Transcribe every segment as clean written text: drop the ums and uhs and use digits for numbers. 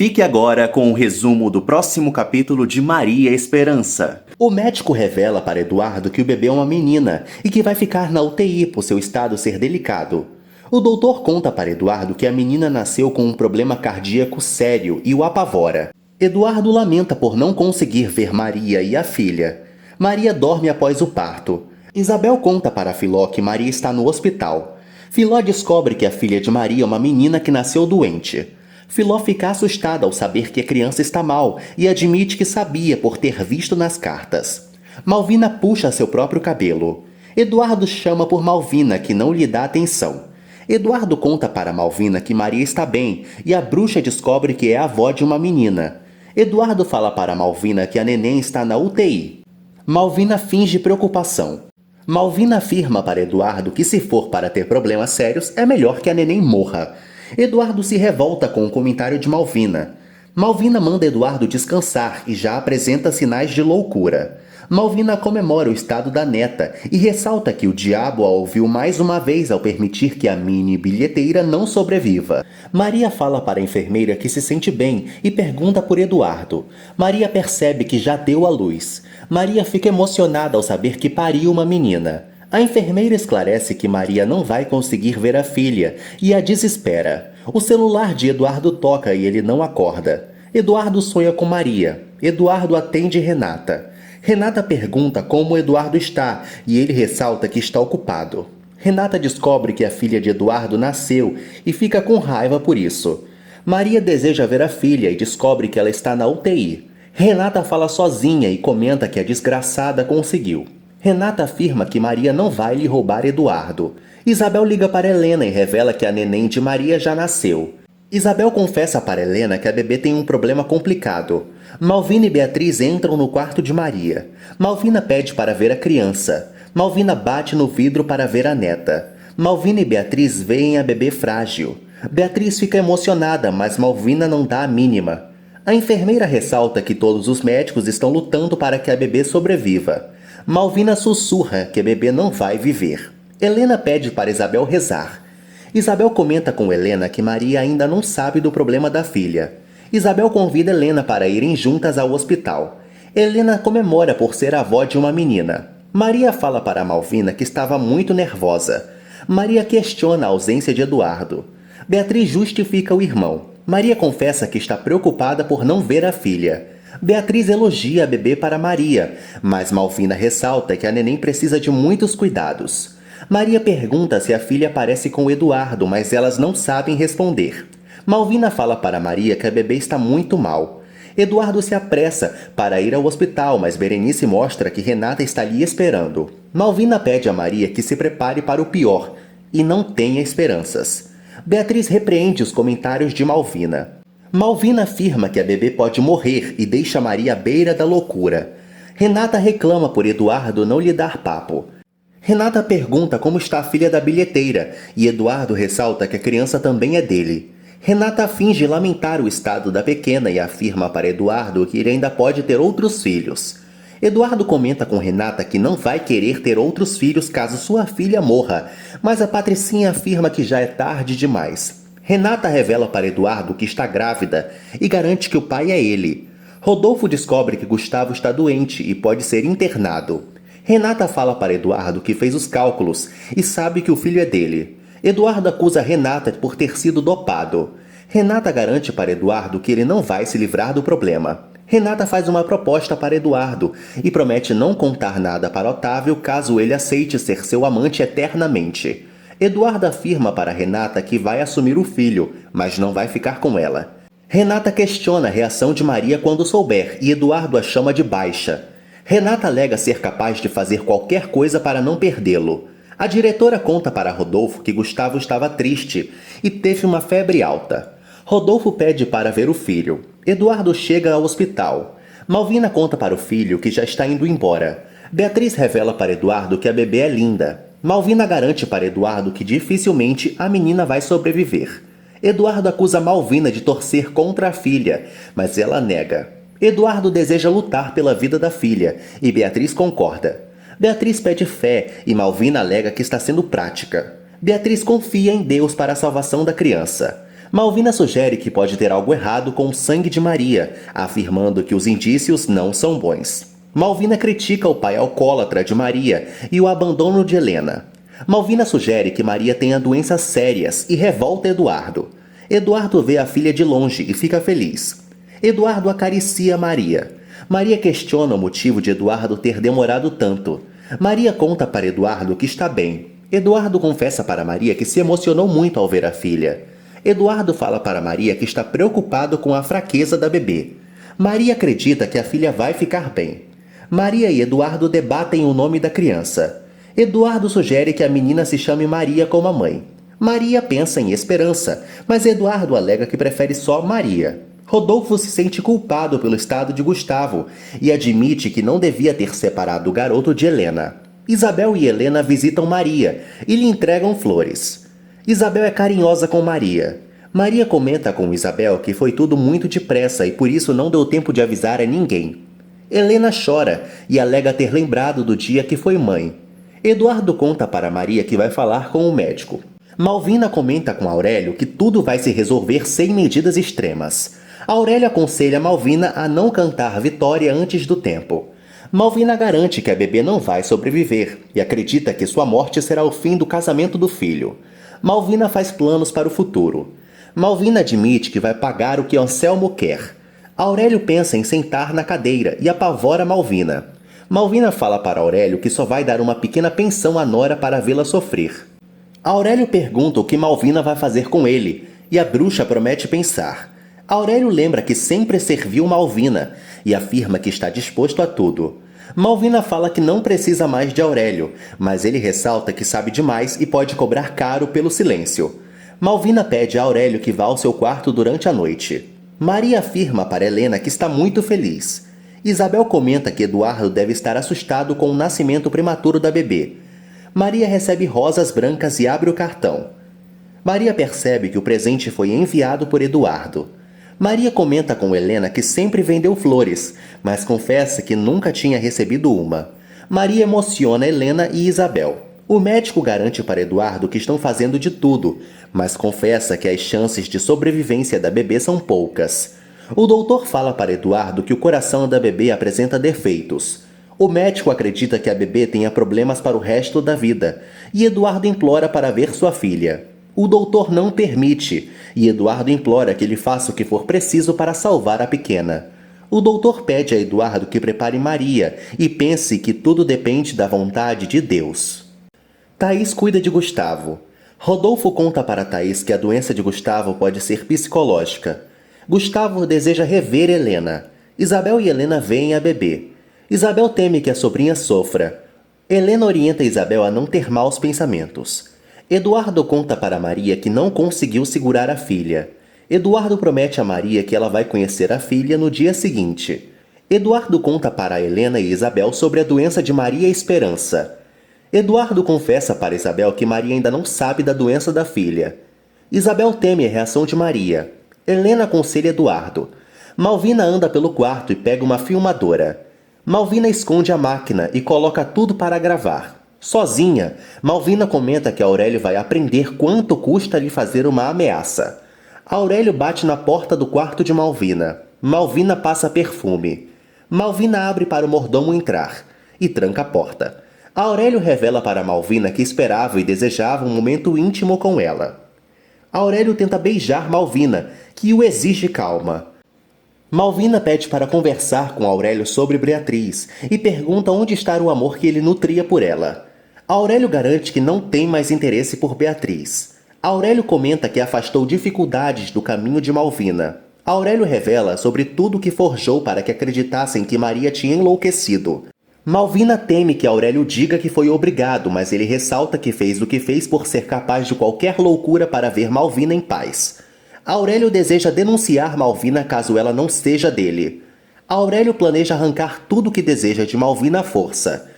Fique agora com o resumo do próximo capítulo de Maria Esperança. O médico revela para Eduardo que o bebê é uma menina e que vai ficar na UTI por seu estado ser delicado. O doutor conta para Eduardo que a menina nasceu com um problema cardíaco sério e o apavora. Eduardo lamenta por não conseguir ver Maria e a filha. Maria dorme após o parto. Isabel conta para Filó que Maria está no hospital. Filó descobre que a filha de Maria é uma menina que nasceu doente. Filó fica assustada ao saber que a criança está mal e admite que sabia por ter visto nas cartas. Malvina puxa seu próprio cabelo. Eduardo chama por Malvina, que não lhe dá atenção. Eduardo conta para Malvina que Maria está bem e a bruxa descobre que é a avó de uma menina. Eduardo fala para Malvina que a neném está na UTI. Malvina finge preocupação. Malvina afirma para Eduardo que se for para ter problemas sérios, é melhor que a neném morra. Eduardo se revolta com o comentário de Malvina. Malvina manda Eduardo descansar e já apresenta sinais de loucura. Malvina comemora o estado da neta e ressalta que o diabo a ouviu mais uma vez ao permitir que a mini bilheteira não sobreviva. Maria fala para a enfermeira que se sente bem e pergunta por Eduardo. Maria percebe que já deu à luz. Maria fica emocionada ao saber que pariu uma menina. A enfermeira esclarece que Maria não vai conseguir ver a filha e a desespera. O celular de Eduardo toca e ele não acorda. Eduardo sonha com Maria. Eduardo atende Renata. Renata pergunta como Eduardo está e ele ressalta que está ocupado. Renata descobre que a filha de Eduardo nasceu e fica com raiva por isso. Maria deseja ver a filha e descobre que ela está na UTI. Renata fala sozinha e comenta que a desgraçada conseguiu. Renata afirma que Maria não vai lhe roubar Eduardo. Isabel liga para Helena e revela que a neném de Maria já nasceu. Isabel confessa para Helena que a bebê tem um problema complicado. Malvina e Beatriz entram no quarto de Maria. Malvina pede para ver a criança. Malvina bate no vidro para ver a neta. Malvina e Beatriz veem a bebê frágil. Beatriz fica emocionada, mas Malvina não dá a mínima. A enfermeira ressalta que todos os médicos estão lutando para que a bebê sobreviva. Malvina sussurra que a bebê não vai viver. Helena pede para Isabel rezar. Isabel comenta com Helena que Maria ainda não sabe do problema da filha. Isabel convida Helena para irem juntas ao hospital. Helena comemora por ser a avó de uma menina. Maria fala para Malvina que estava muito nervosa. Maria questiona a ausência de Eduardo. Beatriz justifica o irmão. Maria confessa que está preocupada por não ver a filha. Beatriz elogia a bebê para Maria, mas Malvina ressalta que a neném precisa de muitos cuidados. Maria pergunta se a filha aparece com Eduardo, mas elas não sabem responder. Malvina fala para Maria que a bebê está muito mal. Eduardo se apressa para ir ao hospital, mas Berenice mostra que Renata está ali esperando. Malvina pede a Maria que se prepare para o pior e não tenha esperanças. Beatriz repreende os comentários de Malvina. Malvina afirma que a bebê pode morrer e deixa Maria à beira da loucura. Renata reclama por Eduardo não lhe dar papo. Renata pergunta como está a filha da bilheteira e Eduardo ressalta que a criança também é dele. Renata finge lamentar o estado da pequena e afirma para Eduardo que ele ainda pode ter outros filhos. Eduardo comenta com Renata que não vai querer ter outros filhos caso sua filha morra, mas a Patricinha afirma que já é tarde demais. Renata revela para Eduardo que está grávida e garante que o pai é ele. Rodolfo descobre que Gustavo está doente e pode ser internado. Renata fala para Eduardo que fez os cálculos e sabe que o filho é dele. Eduardo acusa Renata por ter sido dopado. Renata garante para Eduardo que ele não vai se livrar do problema. Renata faz uma proposta para Eduardo e promete não contar nada para Otávio caso ele aceite ser seu amante eternamente. Eduardo afirma para Renata que vai assumir o filho, mas não vai ficar com ela. Renata questiona a reação de Maria quando souber e Eduardo a chama de baixa. Renata alega ser capaz de fazer qualquer coisa para não perdê-lo. A diretora conta para Rodolfo que Gustavo estava triste e teve uma febre alta. Rodolfo pede para ver o filho. Eduardo chega ao hospital. Malvina conta para o filho que já está indo embora. Beatriz revela para Eduardo que a bebê é linda. Malvina garante para Eduardo que dificilmente a menina vai sobreviver. Eduardo acusa Malvina de torcer contra a filha, mas ela nega. Eduardo deseja lutar pela vida da filha e Beatriz concorda. Beatriz pede fé e Malvina alega que está sendo prática. Beatriz confia em Deus para a salvação da criança. Malvina sugere que pode ter algo errado com o sangue de Maria, afirmando que os indícios não são bons. Malvina critica o pai alcoólatra de Maria e o abandono de Helena. Malvina sugere que Maria tenha doenças sérias e revolta Eduardo. Eduardo vê a filha de longe e fica feliz. Eduardo acaricia Maria. Maria questiona o motivo de Eduardo ter demorado tanto. Maria conta para Eduardo que está bem. Eduardo confessa para Maria que se emocionou muito ao ver a filha. Eduardo fala para Maria que está preocupado com a fraqueza da bebê. Maria acredita que a filha vai ficar bem. Maria e Eduardo debatem o nome da criança. Eduardo sugere que a menina se chame Maria como a mãe. Maria pensa em Esperança, mas Eduardo alega que prefere só Maria. Rodolfo se sente culpado pelo estado de Gustavo e admite que não devia ter separado o garoto de Helena. Isabel e Helena visitam Maria e lhe entregam flores. Isabel é carinhosa com Maria. Maria comenta com Isabel que foi tudo muito depressa e por isso não deu tempo de avisar a ninguém. Helena chora e alega ter lembrado do dia que foi mãe. Eduardo conta para Maria que vai falar com o médico. Malvina comenta com Aurélio que tudo vai se resolver sem medidas extremas. Aurélio aconselha Malvina a não cantar Vitória antes do tempo. Malvina garante que a bebê não vai sobreviver e acredita que sua morte será o fim do casamento do filho. Malvina faz planos para o futuro. Malvina admite que vai pagar o que Anselmo quer. Aurélio pensa em sentar na cadeira e apavora Malvina. Malvina fala para Aurélio que só vai dar uma pequena pensão à nora para vê-la sofrer. Aurélio pergunta o que Malvina vai fazer com ele e a bruxa promete pensar. Aurélio lembra que sempre serviu Malvina e afirma que está disposto a tudo. Malvina fala que não precisa mais de Aurélio, mas ele ressalta que sabe demais e pode cobrar caro pelo silêncio. Malvina pede a Aurélio que vá ao seu quarto durante a noite. Maria afirma para Helena que está muito feliz. Isabel comenta que Eduardo deve estar assustado com o nascimento prematuro da bebê. Maria recebe rosas brancas e abre o cartão. Maria percebe que o presente foi enviado por Eduardo. Maria comenta com Helena que sempre vendeu flores, mas confessa que nunca tinha recebido uma. Maria emociona Helena e Isabel. O médico garante para Eduardo que estão fazendo de tudo, mas confessa que as chances de sobrevivência da bebê são poucas. O doutor fala para Eduardo que o coração da bebê apresenta defeitos. O médico acredita que a bebê tenha problemas para o resto da vida, e Eduardo implora para ver sua filha. O doutor não permite, e Eduardo implora que ele faça o que for preciso para salvar a pequena. O doutor pede a Eduardo que prepare Maria e pense que tudo depende da vontade de Deus. Thaís cuida de Gustavo. Rodolfo conta para Thaís que a doença de Gustavo pode ser psicológica. Gustavo deseja rever Helena. Isabel e Helena veem a bebê. Isabel teme que a sobrinha sofra. Helena orienta Isabel a não ter maus pensamentos. Eduardo conta para Maria que não conseguiu segurar a filha. Eduardo promete a Maria que ela vai conhecer a filha no dia seguinte. Eduardo conta para Helena e Isabel sobre a doença de Maria Esperança. Eduardo confessa para Isabel que Maria ainda não sabe da doença da filha. Isabel teme a reação de Maria. Helena aconselha Eduardo. Malvina anda pelo quarto e pega uma filmadora. Malvina esconde a máquina e coloca tudo para gravar. Sozinha, Malvina comenta que Aurélio vai aprender quanto custa lhe fazer uma ameaça. Aurélio bate na porta do quarto de Malvina. Malvina passa perfume. Malvina abre para o mordomo entrar e tranca a porta. Aurélio revela para Malvina que esperava e desejava um momento íntimo com ela. Aurélio tenta beijar Malvina, que o exige calma. Malvina pede para conversar com Aurélio sobre Beatriz e pergunta onde está o amor que ele nutria por ela. Aurélio garante que não tem mais interesse por Beatriz. Aurélio comenta que afastou dificuldades do caminho de Malvina. Aurélio revela sobre tudo que forjou para que acreditassem que Maria tinha enlouquecido. Malvina teme que Aurélio diga que foi obrigado, mas ele ressalta que fez o que fez por ser capaz de qualquer loucura para ver Malvina em paz. Aurélio deseja denunciar Malvina caso ela não seja dele. Aurélio planeja arrancar tudo o que deseja de Malvina à força.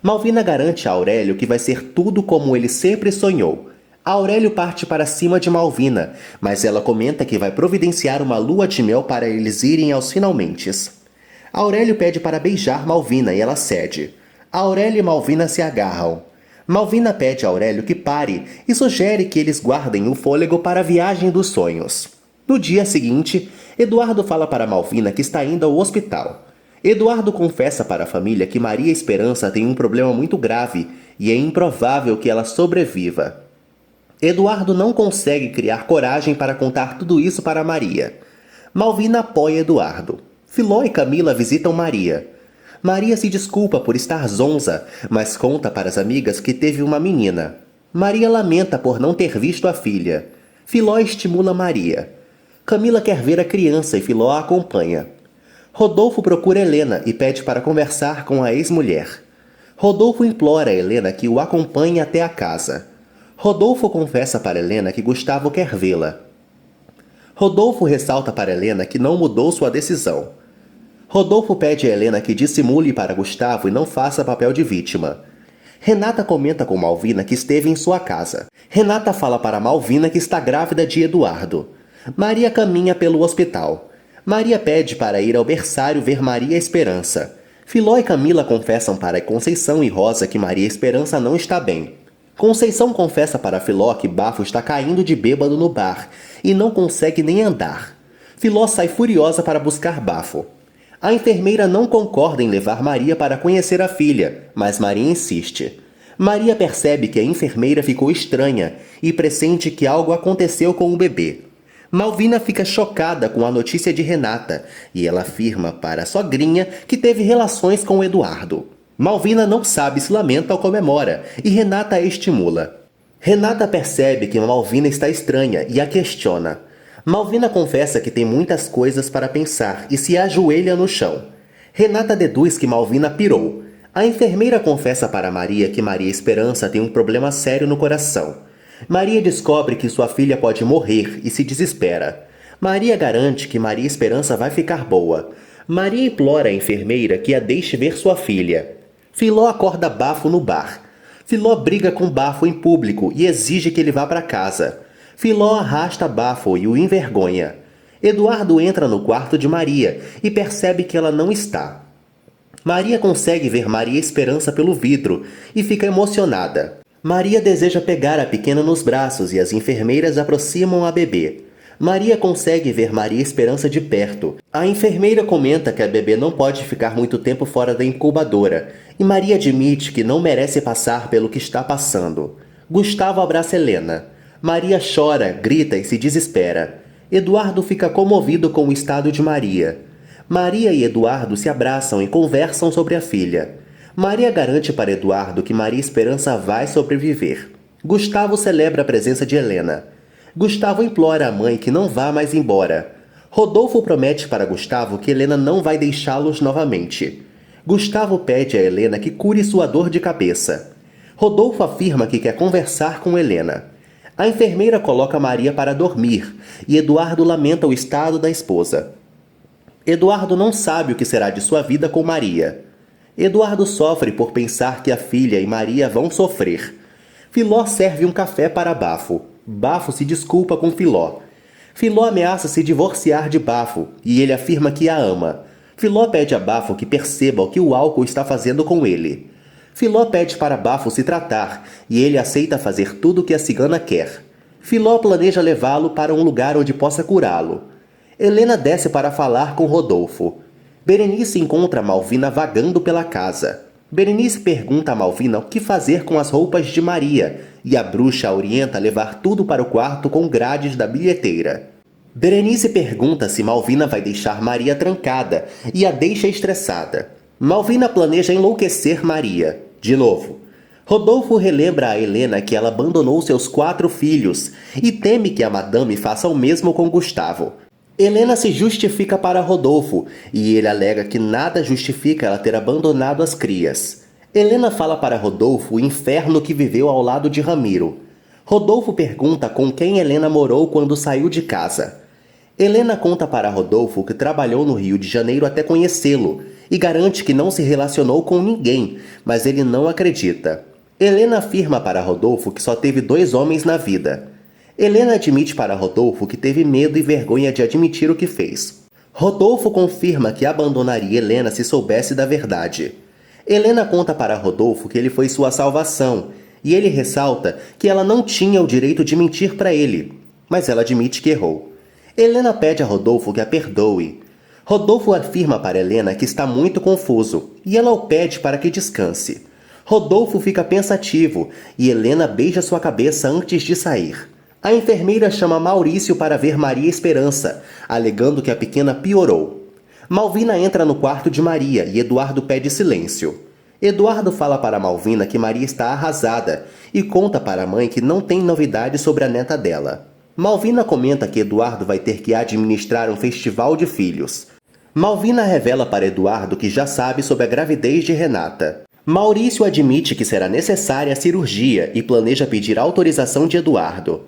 Malvina garante a Aurélio que vai ser tudo como ele sempre sonhou. Aurélio parte para cima de Malvina, mas ela comenta que vai providenciar uma lua de mel para eles irem aos finalmentes. Aurélio pede para beijar Malvina e ela cede. Aurélio e Malvina se agarram. Malvina pede a Aurélio que pare e sugere que eles guardem o fôlego para a viagem dos sonhos. No dia seguinte, Eduardo fala para Malvina que está indo ao hospital. Eduardo confessa para a família que Maria Esperança tem um problema muito grave e é improvável que ela sobreviva. Eduardo não consegue criar coragem para contar tudo isso para Maria. Malvina apoia Eduardo. Filó e Camila visitam Maria. Maria se desculpa por estar zonza, mas conta para as amigas que teve uma menina. Maria lamenta por não ter visto a filha. Filó estimula Maria. Camila quer ver a criança e Filó a acompanha. Rodolfo procura Helena e pede para conversar com a ex-mulher. Rodolfo implora a Helena que o acompanhe até a casa. Rodolfo confessa para Helena que Gustavo quer vê-la. Rodolfo ressalta para Helena que não mudou sua decisão. Rodolfo pede a Helena que dissimule para Gustavo e não faça papel de vítima. Renata comenta com Malvina que esteve em sua casa. Renata fala para Malvina que está grávida de Eduardo. Maria caminha pelo hospital. Maria pede para ir ao berçário ver Maria Esperança. Filó e Camila confessam para Conceição e Rosa que Maria Esperança não está bem. Conceição confessa para Filó que Bafo está caindo de bêbado no bar e não consegue nem andar. Filó sai furiosa para buscar Bafo. A enfermeira não concorda em levar Maria para conhecer a filha, mas Maria insiste. Maria percebe que a enfermeira ficou estranha e pressente que algo aconteceu com o bebê. Malvina fica chocada com a notícia de Renata e ela afirma para a sogrinha que teve relações com Eduardo. Malvina não sabe se lamenta ou comemora e Renata a estimula. Renata percebe que Malvina está estranha e a questiona. Malvina confessa que tem muitas coisas para pensar e se ajoelha no chão. Renata deduz que Malvina pirou. A enfermeira confessa para Maria que Maria Esperança tem um problema sério no coração. Maria descobre que sua filha pode morrer e se desespera. Maria garante que Maria Esperança vai ficar boa. Maria implora à enfermeira que a deixe ver sua filha. Filó acorda Bafo no bar. Filó briga com Bafo em público e exige que ele vá para casa. Filó arrasta Bafo e o envergonha. Eduardo entra no quarto de Maria e percebe que ela não está. Maria consegue ver Maria Esperança pelo vidro e fica emocionada. Maria deseja pegar a pequena nos braços e as enfermeiras aproximam a bebê. Maria consegue ver Maria Esperança de perto. A enfermeira comenta que a bebê não pode ficar muito tempo fora da incubadora e Maria admite que não merece passar pelo que está passando. Gustavo abraça Helena. Maria chora, grita e se desespera. Eduardo fica comovido com o estado de Maria. Maria e Eduardo se abraçam e conversam sobre a filha. Maria garante para Eduardo que Maria Esperança vai sobreviver. Gustavo celebra a presença de Helena. Gustavo implora à mãe que não vá mais embora. Rodolfo promete para Gustavo que Helena não vai deixá-los novamente. Gustavo pede a Helena que cure sua dor de cabeça. Rodolfo afirma que quer conversar com Helena. A enfermeira coloca Maria para dormir e Eduardo lamenta o estado da esposa. Eduardo não sabe o que será de sua vida com Maria. Eduardo sofre por pensar que a filha e Maria vão sofrer. Filó serve um café para Bafo. Bafo se desculpa com Filó. Filó ameaça se divorciar de Bafo e ele afirma que a ama. Filó pede a Bafo que perceba o que o álcool está fazendo com ele. Filó pede para Bafo se tratar e ele aceita fazer tudo o que a cigana quer. Filó planeja levá-lo para um lugar onde possa curá-lo. Helena desce para falar com Rodolfo. Berenice encontra Malvina vagando pela casa. Berenice pergunta a Malvina o que fazer com as roupas de Maria e a bruxa a orienta a levar tudo para o quarto com grades da bilheteira. Berenice pergunta se Malvina vai deixar Maria trancada e a deixa estressada. Malvina planeja enlouquecer Maria. De novo. Rodolfo relembra a Helena que ela abandonou seus 4 filhos e teme que a madame faça o mesmo com Gustavo. Helena se justifica para Rodolfo e ele alega que nada justifica ela ter abandonado as crias. Helena fala para Rodolfo o inferno que viveu ao lado de Ramiro. Rodolfo pergunta com quem Helena morou quando saiu de casa. Helena conta para Rodolfo que trabalhou no Rio de Janeiro até conhecê-lo e garante que não se relacionou com ninguém, mas ele não acredita. Helena afirma para Rodolfo que só teve 2 homens na vida. Helena admite para Rodolfo que teve medo e vergonha de admitir o que fez. Rodolfo confirma que abandonaria Helena se soubesse da verdade. Helena conta para Rodolfo que ele foi sua salvação e ele ressalta que ela não tinha o direito de mentir para ele, mas ela admite que errou. Helena pede a Rodolfo que a perdoe. Rodolfo afirma para Helena que está muito confuso e ela o pede para que descanse. Rodolfo fica pensativo e Helena beija sua cabeça antes de sair. A enfermeira chama Maurício para ver Maria Esperança, alegando que a pequena piorou. Malvina entra no quarto de Maria e Eduardo pede silêncio. Eduardo fala para Malvina que Maria está arrasada e conta para a mãe que não tem novidades sobre a neta dela. Malvina comenta que Eduardo vai ter que administrar um festival de filhos. Malvina revela para Eduardo que já sabe sobre a gravidez de Renata. Maurício admite que será necessária a cirurgia e planeja pedir autorização de Eduardo.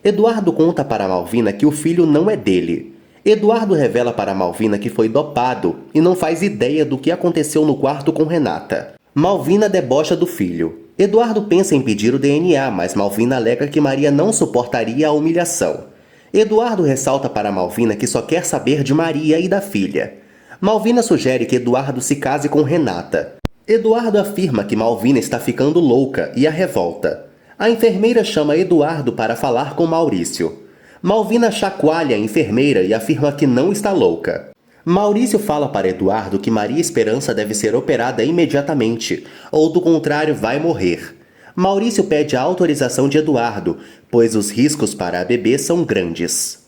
Eduardo conta para Malvina que o filho não é dele. Eduardo revela para Malvina que foi dopado e não faz ideia do que aconteceu no quarto com Renata. Malvina debocha do filho. Eduardo pensa em pedir o DNA, mas Malvina alega que Maria não suportaria a humilhação. Eduardo ressalta para Malvina que só quer saber de Maria e da filha. Malvina sugere que Eduardo se case com Renata. Eduardo afirma que Malvina está ficando louca e a revolta. A enfermeira chama Eduardo para falar com Maurício. Malvina chacoalha a enfermeira e afirma que não está louca. Maurício fala para Eduardo que Maria Esperança deve ser operada imediatamente, ou do contrário vai morrer. Maurício pede a autorização de Eduardo, pois os riscos para a bebê são grandes.